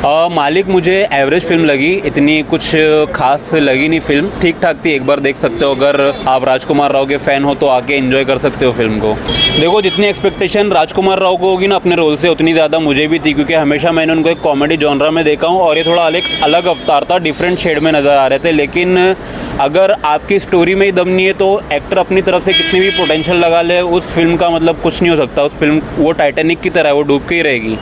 मालिक मुझे average film लगी, इतनी कुछ खास लगी नहीं फिल्म, ठीक ठाक थी। एक बार देख सकते हो, अगर आप राजकुमार राव के फ़ैन हो तो आके एंजॉय कर सकते हो फिल्म को। देखो, जितनी एक्सपेक्टेशन राजकुमार राव को होगी ना अपने रोल से, उतनी ज़्यादा मुझे भी थी, क्योंकि हमेशा मैंने उनको एक कॉमेडी जॉनरा में देखा हूँ और ये थोड़ा अलग अवतार था, डिफरेंट शेड में नज़र आ रहे थे। लेकिन अगर आपकी स्टोरी में ही दम नहीं है तो एक्टर अपनी तरफ से कितनी भी पोटेंशियल लगा ले, उस फिल्म का मतलब कुछ नहीं हो सकता। उस फिल्म वो टाइटैनिक की तरह है, वो डूब के ही रहेगी।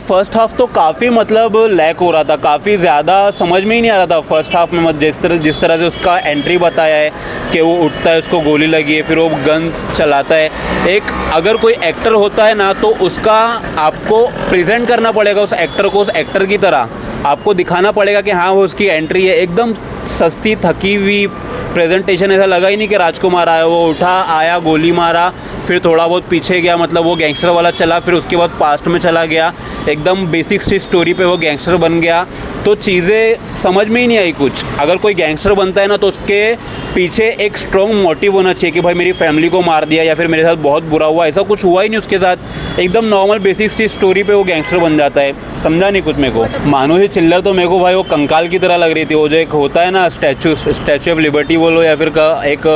फर्स्ट हाफ तो काफ़ी मतलब लैक हो रहा था, काफ़ी ज़्यादा समझ में ही नहीं आ रहा था फर्स्ट हाफ में। जिस तरह से उसका एंट्री बताया है कि वो उठता है, उसको गोली लगी है, फिर वो गन चलाता है। एक अगर कोई एक्टर होता है ना, तो उसका आपको प्रेजेंट करना पड़ेगा उस एक्टर को, उस एक्टर की तरह आपको दिखाना पड़ेगा कि हाँ वो उसकी एंट्री है। एकदम सस्ती थकी हुई प्रेजेंटेशन, ऐसा लगा ही नहीं कि राजकुमार आया, वो उठा, आया, गोली मारा, फिर थोड़ा बहुत पीछे गया, मतलब वो गैंगस्टर वाला चला, फिर उसके बाद पास्ट में चला गया, एकदम बेसिक सी स्टोरी पे वो गैंगस्टर बन गया। तो चीज़ें समझ में ही नहीं आई कुछ। अगर कोई गैंगस्टर बनता है ना, तो उसके पीछे एक स्ट्रॉन्ग मोटिव होना चाहिए कि भाई मेरी फैमिली को मार दिया या फिर मेरे साथ बहुत बुरा हुआ। ऐसा कुछ हुआ ही नहीं उसके साथ, एकदम नॉर्मल बेसिक सी स्टोरी पे वो गैंगस्टर बन जाता है। समझा नहीं कुछ मेरे को। मानुषी चिल्लर तो मेरे को भाई वो कंकाल की तरह लग रही थी। वो जो एक होता है ना स्टैचू ऑफ लिबर्टी बोलो या फिर एक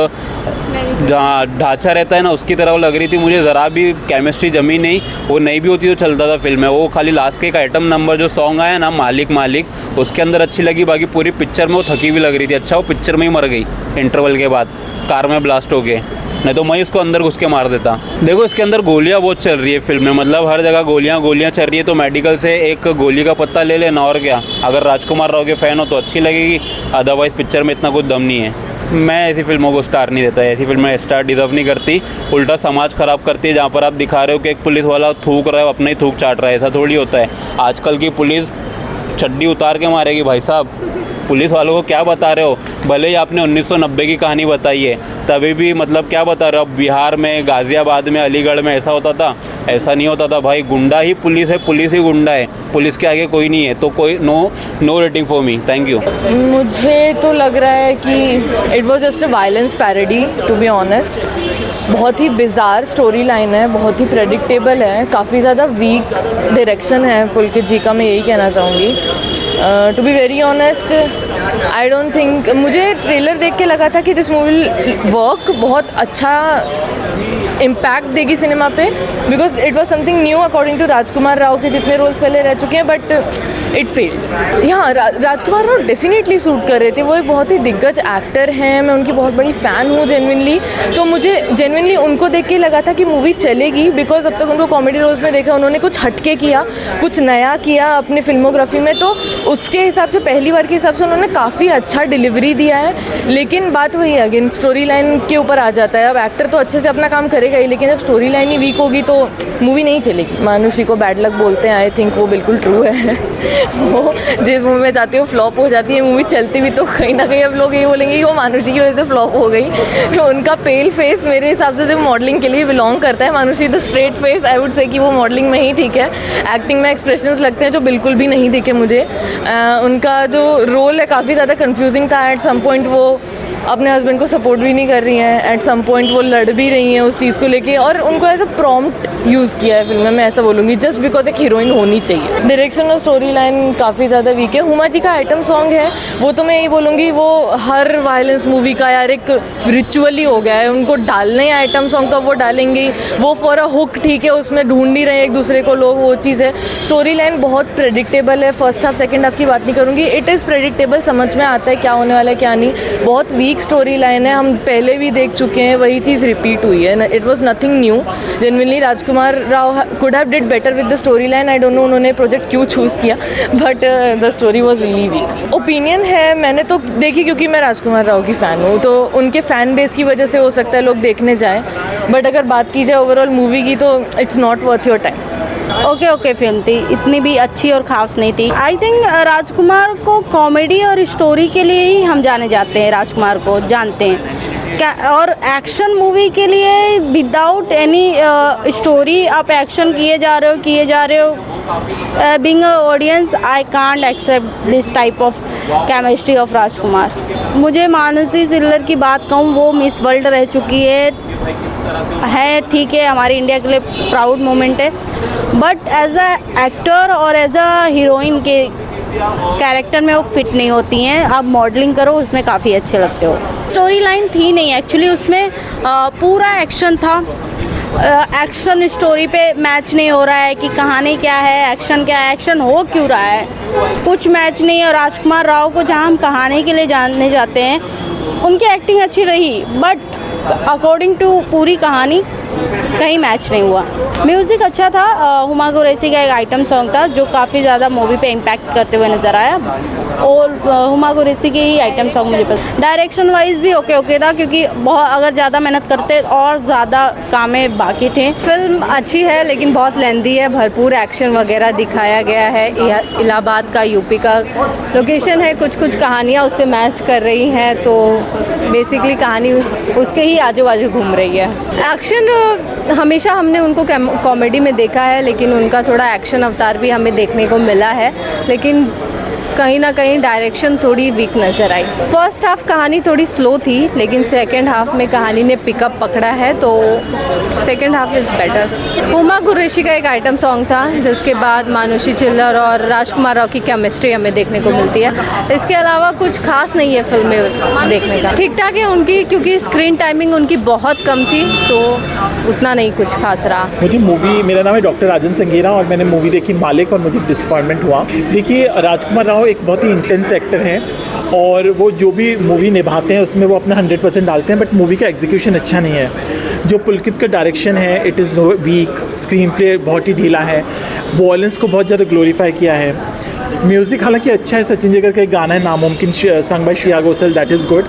जहाँ ढांचा रहता है ना, उसकी तरह वो लग रही थी मुझे। ज़रा भी केमिस्ट्री जमी नहीं। वो नहीं भी होती तो चलता था फिल्म में। वो खाली लास्ट के एक आइटम नंबर जो सॉन्ग आया ना, मालिक मालिक, उसके अंदर अच्छी लगी। बाकी पूरी पिक्चर में वो थकी हुई लग रही थी। अच्छा वो पिक्चर में ही मर गई इंटरवल के बाद, कार में ब्लास्ट हो गए, नहीं तो मैं इसको अंदर घुस के मार देता। देखो इसके अंदर गोलियाँ बहुत चल रही है फिल्म में, मतलब हर जगह गोलियाँ चल रही है। तो मेडिकल से एक गोली का पत्ता ले लेना, और क्या। अगर राजकुमार राव के फ़ैन हो तो अच्छी लगेगी, अदरवाइज़ पिक्चर में इतना कुछ दम नहीं है। मैं ऐसी फिल्मों को स्टार नहीं देता। ऐसी फिल्में स्टार डिज़र्व नहीं करती, उल्टा समाज ख़राब करती है। जहाँ पर आप दिखा रहे हो कि एक पुलिस वाला थूक रहा है, अपना ही थूक चाट रहा है, ऐसा थोड़ी होता है। आजकल की पुलिस चड्डी उतार के मारेगी भाई साहब। पुलिस वालों को क्या बता रहे हो? भले ही आपने 1990 की कहानी बताई है, तभी भी मतलब क्या बता रहे हो? अब बिहार में, गाज़ियाबाद में, अलीगढ़ में ऐसा होता था? ऐसा नहीं होता था भाई। गुंडा ही पुलिस है, पुलिस ही गुंडा है, पुलिस के आगे कोई नहीं है। तो कोई no rating for me, thank you. मुझे तो लग रहा है कि it was just a violence parody, to be honest. बहुत ही बिज़ार स्टोरी लाइन है, बहुत ही प्रेडिक्टेबल है, काफ़ी ज़्यादा वीक डायरेक्शन है पुलकित जी का, मैं यही कहना चाहूँगी। To be very honest, I don't think, मुझे ट्रेलर देख के लगा था कि दिस मूवी वर्क, बहुत अच्छा इम्पैक्ट देगी सिनेमा पे, because it was something new according to Rajkummar Rao के जितने रोल्स पहले रह चुके हैं, बट इट फेल्ड। यहाँ राजकुमार राव डेफिनेटली सूट कर रहे थे। वो एक बहुत ही दिग्गज एक्टर हैं, मैं उनकी बहुत बड़ी फ़ैन हूँ जेन्युइनली। तो मुझे जेन्युइनली उनको देख के लगा था कि मूवी चलेगी, बिकॉज अब तक उनको कॉमेडी रोल्स में देखा, उन्होंने कुछ हटके किया, कुछ नया किया अपनी फिल्मोग्राफी में। तो उसके हिसाब से, पहली बार के हिसाब से उन्होंने काफ़ी अच्छा डिलीवरी दिया है। लेकिन बात वही है, अगेन स्टोरी लाइन के ऊपर आ जाता है। अब एक्टर तो अच्छे से अपना काम करेगा ही, लेकिन जब स्टोरी लाइन ही वीक होगी तो मूवी नहीं चलेगी। मानुषी को बैड लक बोलते हैं, आई थिंक वो बिल्कुल ट्रू है। वो जिस मूवी में जाती है वो फ्लॉप हो जाती है, मूवी चलती भी तो कहीं ना कहीं अब लोग ये बोलेंगे कि वो मानुषी की वजह से फ्लॉप हो गई। तो उनका पेल फेस मेरे हिसाब से मॉडलिंग के लिए बिलोंग करता है। Manushi the straight face, I would say कि वो मॉडलिंग में ही ठीक है। एक्टिंग में एक्सप्रेशंस लगते हैं जो बिल्कुल भी नहीं दिखे मुझे। उनका जो रोल है काफ़ी ज़्यादा कन्फ्यूजिंग था। एट सम पॉइंट वो अपने हस्बैंड को सपोर्ट भी नहीं कर रही हैं, एट सम पॉइंट वो लड़ भी रही हैं उस चीज़ को लेके, और उनको एज अ प्रॉम्प्ट यूज़ किया है फिल्म में, मैं ऐसा बोलूँगी, जस्ट बिकॉज एक हीरोइन होनी चाहिए। डायरेक्शन और स्टोरी लाइन काफ़ी ज़्यादा वीक है। हुमा जी का आइटम सॉन्ग है, वो तो मैं यही बोलूँगी वो हर वायलेंस मूवी का यार एक रिचुअल ही हो गया है। उनको डालने आइटम सॉन्ग तो वो डालेंगे, वो फॉर अ हुक ठीक है, उसमें ढूंढ ही रहे एक दूसरे को लोग, वो चीज़ है। स्टोरी लाइन बहुत प्रेडिक्टेबल है। फर्स्ट हाफ सेकेंड हाफ की बात नहीं करूँगी, इट इज़ प्रेडिक्टेबल, समझ में आता है क्या होने वाला है क्या नहीं। बहुत वीक स्टोरी लाइन है, हम पहले भी देख चुके हैं, वही चीज़ रिपीट हुई है। It was nothing new. Genuinely Rajkumar Rao could have did better with the story line. I don't know उन्होंने प्रोजेक्ट क्यों चूज़ किया, but the story was really weak. Opinion है, मैंने तो देखी क्योंकि मैं राजकुमार राव की फ़ैन हूँ, तो उनके फ़ैन बेस की वजह से हो सकता है लोग देखने जाएँ, बट अगर बात की जाए ओवरऑल मूवी की तो it's not worth your time. Okay film थी, इतनी भी अच्छी और ख़ास नहीं थी। आई थिंक राजकुमार को कॉमेडी और स्टोरी के लिए ही हम जाने जाते हैं, राजकुमार को जानते हैं क्या। और एक्शन मूवी के लिए विदाउट एनी स्टोरी आप एक्शन किए जा रहे हो। Being a audience I can't accept this type of chemistry of Rajkummar. मुझे मानुषी चिल्लर की बात कहूँ, वो मिस वर्ल्ड रह चुकी है है, ठीक है, हमारी इंडिया के लिए प्राउड मोमेंट है, बट एज अ एक्टर और एज अ हीरोइन के कैरेक्टर में वो फिट नहीं होती हैं। आप मॉडलिंग करो, उसमें काफ़ी अच्छे लगते हो। स्टोरी लाइन थी नहीं एक्चुअली, उसमें पूरा एक्शन था। एक्शन स्टोरी पे मैच नहीं हो रहा है कि कहानी क्या है, एक्शन क्या है, एक्शन हो क्यों रहा है, कुछ मैच नहीं है। और राजकुमार राव को जहाँ हम कहानी के लिए जानने जाते हैं, उनकी एक्टिंग अच्छी रही, बट अकॉर्डिंग टू पूरी कहानी कहीं मैच नहीं हुआ। म्यूज़िक अच्छा था। हुमा कुरैशी का एक आइटम सॉन्ग था जो काफ़ी ज़्यादा मूवी पे इम्पैक्ट करते हुए नज़र आया, और हुमा कुरैशी के ही आइटम सॉन्ग मुझे पसंद। डायरेक्शन वाइज भी ओके था, क्योंकि बहुत अगर ज़्यादा मेहनत करते और ज़्यादा कामें बाकी थे। फिल्म अच्छी है लेकिन बहुत लेंदी है, भरपूर एक्शन वगैरह दिखाया गया है। इलाहाबाद का, यूपी का लोकेशन है, कुछ कुछ कहानियाँ उससे मैच कर रही हैं, तो बेसिकली कहानी उसके ही आजू बाजू घूम रही है। एक्शन हमेशा हमने उनको कॉमेडी में देखा है, लेकिन उनका थोड़ा एक्शन अवतार भी हमें देखने को मिला है, लेकिन कहीं ना कहीं डायरेक्शन थोड़ी वीक नज़र आई। फर्स्ट हाफ कहानी थोड़ी स्लो थी, लेकिन सेकंड हाफ में कहानी ने पिकअप पकड़ा है, तो second half is better. Huma Qureshi का एक आइटम सॉन्ग था, जिसके बाद मानुषी चिल्लर और राजकुमार राव की केमिस्ट्री हमें देखने को मिलती है। इसके अलावा कुछ खास नहीं है फिल्म में देखने का। ठीक ठाक है उनकी, क्योंकि स्क्रीन टाइमिंग उनकी बहुत कम थी, तो उतना नहीं कुछ खास रहा। मुझे मूवी, मेरा नाम है डॉक्टर राजन संगेरा और मैंने मूवी देखी मालिक, और मुझे डिसअपॉइंटमेंट हुआ। देखिए, राजकुमार राव एक बहुत ही इंटेंस एक्टर हैं, और वो जो भी मूवी निभाते हैं उसमें वो अपना 100% डालते हैं, बट मूवी का एग्जीक्यूशन अच्छा नहीं है। जो पुलकित का डायरेक्शन है, it is week, screen play बहुत ही ढीला है, वॉयलेंस को बहुत ज़्यादा ग्लोरीफाई किया है। म्यूज़िक हालांकि अच्छा है, सचिन जिगर का एक गाना है Naamumkin song by Shreya Ghoshal, that is good,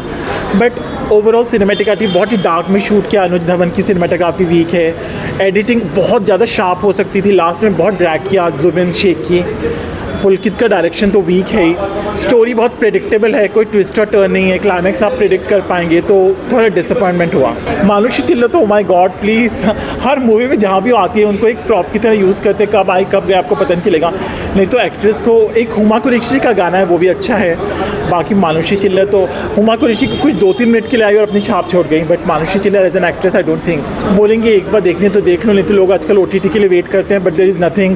but overall cinematography बहुत ही डार्क में शूट किया। अनुज धवन की सिनेमेटोग्राफी वीक है, एडिटिंग बहुत ज़्यादा शार्प हो सकती थी, लास्ट में बहुत ड्रैग किया जुबिन शेख की। पुलकित का डायरेक्शन तो वीक है ही, स्टोरी बहुत प्रेडिक्टेबल है, कोई ट्विस्ट और टर्न नहीं है, क्लाइमैक्स आप प्रेडिक्ट कर पाएंगे, तो थोड़ा डिसअपॉइंटमेंट हुआ। मानुषी चिल्लर तो my God please, her movie में जहाँ भी आती है उनको एक प्रॉप की तरह यूज़ करते हैं, कब आई कब गए आपको पता नहीं चलेगा। नहीं तो एक्ट्रेस को, एक हुमा कुरैशी का गाना है वो भी अच्छा है, बाकी मानुषी चिल्लर तो, हुमा कुरैशी कुछ 2-3 मिनट के लिए आई और अपनी छाप छोड़ गई, but Manushi Chhillar as an actress I don't think. बोलेंगे एक बार देखने तो देख लो, नहीं तो लोग आजकल OTT के लिए वेट करते हैं, but there is nothing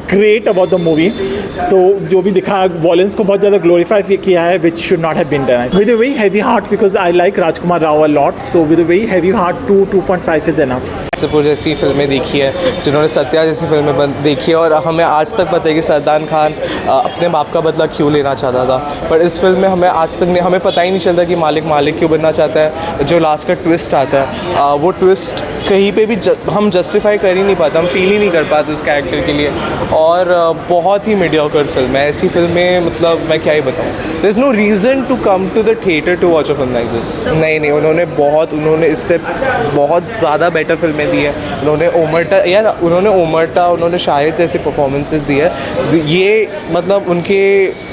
great about the movie. So जो भी दिखाया, वॉयलेंस को बहुत ज़्यादा ग्लोरीफाई किया है, which should not have been done. With a very heavy heart, because I like Rajkummar Rao a lot, so with a very heavy heart 2.5 is enough. सिपुर जैसी फिल्में देखी है, जिन्होंने सत्या जैसी फिल्में देखी है, और हमें आज तक पता है कि सरदार खान अपने बाप का बदला क्यों लेना चाहता था, पर इस फिल्म में हमें आज तक हमें पता ही नहीं चलता कि मालिक क्यों बनना चाहता है। जो लास्ट का ट्विस्ट आता है, वो ट्विस्ट कहीं पे भी हम जस्टिफाई कर ही नहीं पाते, हम फील ही नहीं कर पाते उस कैरेक्टर के लिए, और बहुत ही मीडियोकर फिल्म है। ऐसी फिल्में, मतलब मैं क्या ही बताऊँ, there is no reason to come to the theatre to watch a film like this. नहीं, उन्होंने इससे बहुत ज़्यादा बेटर फिल्में दी है। उन्होंने ओमरटा, उन्होंने शाहिद जैसे परफॉर्मेंसेस दी है, ये मतलब उनके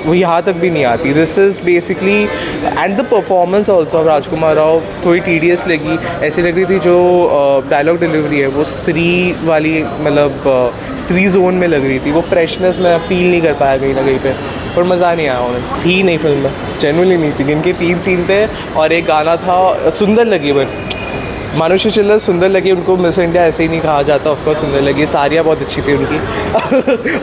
वो यहाँ तक भी नहीं आती। This is basically, and the performance also of Rajkummar Rao थोड़ी टीडियस लगी, ऐसी लग रही थी जो डायलॉग डिलीवरी है वो स्त्री वाली, मतलब स्त्री जोन में लग रही थी, वो फ्रेशनेस मैं फील नहीं कर पाया कहीं ना कहीं पे, पर मज़ा नहीं आया। ऑनेस्ट थी नहीं फिल्म में, जेन्युइनली नहीं थी। इनके 3 सीन थे और एक गाना था, सुंदर लगी, बट मानुषी चिल्लर सुंदर लगी, उनको मिस इंडिया ऐसे ही नहीं कहा जाता, ऑफकोर्स सुंदर लगी। सारियाँ बहुत अच्छी थी उनकी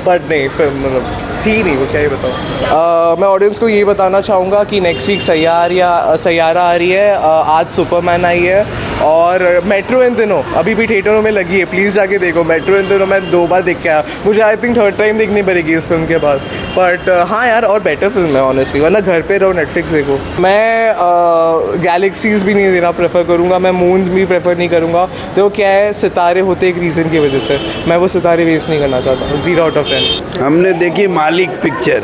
बट नहीं, फिल्म मतलब थी नहीं, वो क्या ही बताऊँ। मैं ऑडियंस को ये बताना चाहूँगा कि नेक्स्ट वीक सैयारा आ रही है, आज सुपरमैन आई है, और मेट्रो इन दिनों अभी भी थिएटरों में लगी है, प्लीज़ जाके देखो। मेट्रो इन दिनों मैं 2 बार देख के आया, मुझे आई थिंक 3rd टाइम देखनी पड़ेगी इस फिल्म के बाद, बट हाँ यार, और बेटर फिल्म है ऑनेस्टली, वरना घर पे रहो, नेटफ्लिक्स देखो। मैं गैलेक्सीज़ भी नहीं देना प्रेफर करूँगा, मैं मून्स भी प्रेफर नहीं करूँगा। देखो क्या है, सितारे होते एक रीज़न की वजह से, मैं वो सितारे वेस्ट नहीं करना चाहता। 0 आउट ऑफ 10। हमने देखी मालिक पिक्चर,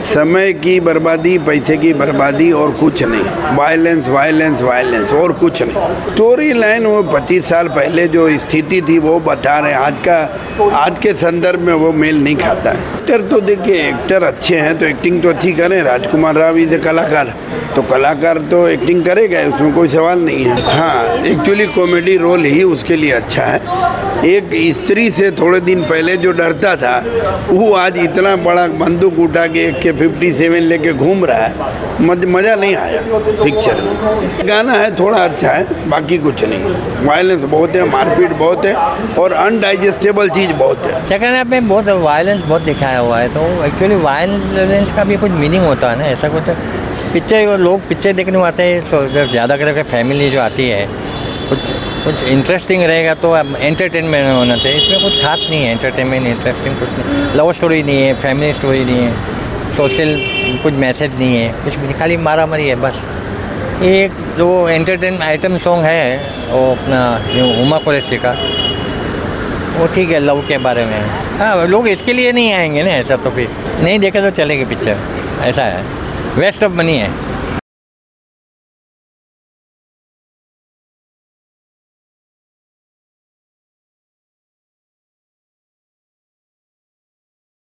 समय की बर्बादी, पैसे की बर्बादी और कुछ नहीं, वायलेंस वायलेंस वायलेंस और कुछ नहीं। स्टोरी लाइन वो 25 साल पहले जो स्थिति थी वो बता रहे हैं, आज के संदर्भ में वो मेल नहीं खाता है। एक्टर तो देखिए, एक्टर अच्छे हैं तो एक्टिंग तो अच्छी करें। राजकुमार राव इज ए कलाकार, तो कलाकार तो एक्टिंग करेगा, उसमें कोई सवाल नहीं है। हाँ, एक्चुअली कॉमेडी रोल ही उसके लिए अच्छा है। एक स्त्री से थोड़े दिन पहले जो डरता था वो आज इतना बड़ा बंदूक उठा के AK-57 लेके घूम रहा है। मज़ा नहीं आया पिक्चर में। गाना है थोड़ा अच्छा है, बाकी कुछ नहीं। वायलेंस बहुत है, मारपीट बहुत है और अनडाइजेस्टेबल चीज़ बहुत है। सेकंड हाफ में बहुत वायलेंस बहुत दिखाया हुआ है, तो एक्चुअली वायलेंस का भी कुछ मीनिंग होता है ना, ऐसा कुछ पिक्चर लोग पिक्चर देखने आते हैं तो जब ज़्यादा करके फैमिली जो आती है कुछ इंटरेस्टिंग रहेगा तो एंटरटेनमेंट होना चाहिए। इसमें कुछ खास नहीं है, एंटरटेनमेंट इंटरेस्टिंग कुछ नहीं, लव स्टोरी नहीं है, फैमिली स्टोरी नहीं है, सोशल कुछ मैसेज नहीं है, कुछ भी खाली मारा मारी है बस। एक जो एंटरटेन आइटम सॉन्ग है वो अपना हुमा कुरैशी का, वो ठीक है लव के बारे में। हाँ, लोग इसके लिए नहीं आएंगे ना, ऐसा तो फिर नहीं देखे तो चलेगी पिक्चर, ऐसा है, वेस्ट ऑफ मनी है।